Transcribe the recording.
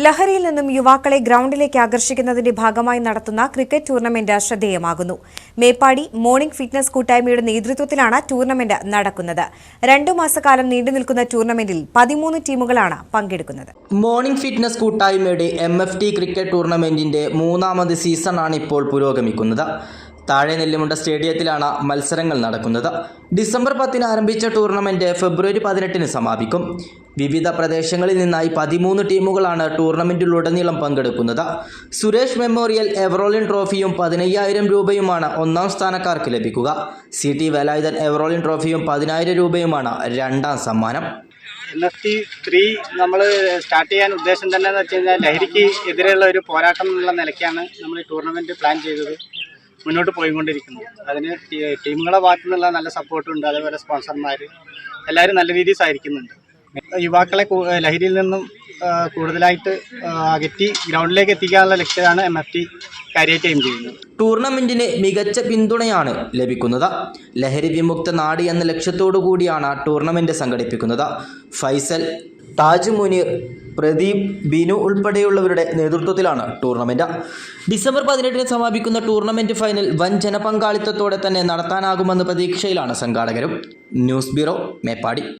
ലഹരിയിൽ നിന്നും യുവാക്കളെ ഗ്രൗണ്ടിലേക്ക് ആകർഷിക്കുന്നതിന്റെ ഭാഗമായി നടത്തുന്ന ക്രിക്കറ്റ് ടൂർണമെന്റ് ശ്രദ്ധേയമാകുന്നു. മേപ്പാടി മോർണിംഗ് ഫിറ്റ്നസ് കൂട്ടായ്മയുടെ നേതൃത്വത്തിലാണ് ടൂർണമെന്റ് നടക്കുന്നത്. 2 മാസക്കാലം നീണ്ടുനിൽക്കുന്ന ടൂർണമെന്റിൽ 13 ടീമുകളാണ് പങ്കെടുക്കുന്നത്. മോർണിംഗ് ഫിറ്റ്നസ് കൂട്ടായ്മയുടെ MFT ക്രിക്കറ്റ് ടൂർണമെന്റിന്റെ 3ാമത് സീസണാണ് ഇപ്പോൾ പുരോഗമിക്കുന്നത്. താഴെ നെല്ലിമുണ്ട സ്റ്റേഡിയത്തിലാണ് മത്സരങ്ങൾ നടക്കുന്നത്. ഡിസംബർ 10 ആരംഭിച്ച ടൂർണമെന്റ് ഫെബ്രുവരി 18 സമാപിക്കും. വിവിധ പ്രദേശങ്ങളിൽ നിന്നായി 13 ടീമുകളാണ് ടൂർണമെന്റിലുടനീളം പങ്കെടുക്കുന്നത്. സുരേഷ് മെമ്മോറിയൽ എവറോളിൻ ട്രോഫിയും 15,000 രൂപയുമാണ് 1ാം സ്ഥാനക്കാർക്ക് ലഭിക്കുക. CT വേലായുധൻ എവറോളിൻ ട്രോഫിയും 10,000 രൂപയുമാണ് 2ാം സമ്മാനം. MFT 3 നമ്മൾ സ്റ്റാർട്ട് ചെയ്യാൻ ഉദ്ദേശം തന്നെ എന്ന് വെച്ച് കഴിഞ്ഞാൽ ലഹരിക്ക് എതിരെയുള്ള ഒരു പോരാട്ടം എന്നുള്ള നിലയ്ക്കാണ് നമ്മൾ ഈ ടൂർണമെൻറ്റ് പ്ലാൻ ചെയ്തത്. മുന്നോട്ട് പോയിക്കൊണ്ടിരിക്കുന്നത്. അതിന് ടീമുകളെ ഭാഗത്തു നിന്നുള്ള നല്ല സപ്പോർട്ടുണ്ട്. അതേപോലെ സ്പോൺസർമാർ എല്ലാവരും നല്ല രീതിയിൽ സഹായിക്കുന്നുണ്ട്. യുവാക്കളെ ലഹരിയിൽ നിന്നും കൂടുതലായിട്ട് അകറ്റി ഗ്രൗണ്ടിലേക്ക് എത്തിക്കാനുള്ള ലക്ഷ്യമാണ് MFT കാര്യമായിട്ട് എയിം ചെയ്യുന്നത്. ടൂർണമെന്റിന് മികച്ച പിന്തുണയാണ് ലഭിക്കുന്നത്. ലഹരി വിമുക്ത നാട് എന്ന ലക്ഷ്യത്തോടു കൂടിയാണ് ടൂർണമെന്റ് സംഘടിപ്പിക്കുന്നത്. ഫൈസൽ, താജ് മുനീർ, പ്രദീപ്, ബിനു ഉൾപ്പെടെയുള്ളവരുടെ നേതൃത്വത്തിലാണ് ടൂർണമെന്റ്. ഡിസംബർ 18 സമാപിക്കുന്ന ടൂർണമെന്റ് ഫൈനൽ വൻ ജനപങ്കാളിത്തത്തോടെ തന്നെ നടത്താനാകുമെന്ന പ്രതീക്ഷയിലാണ് സംഘാടകരും. News bureau, Meppadi.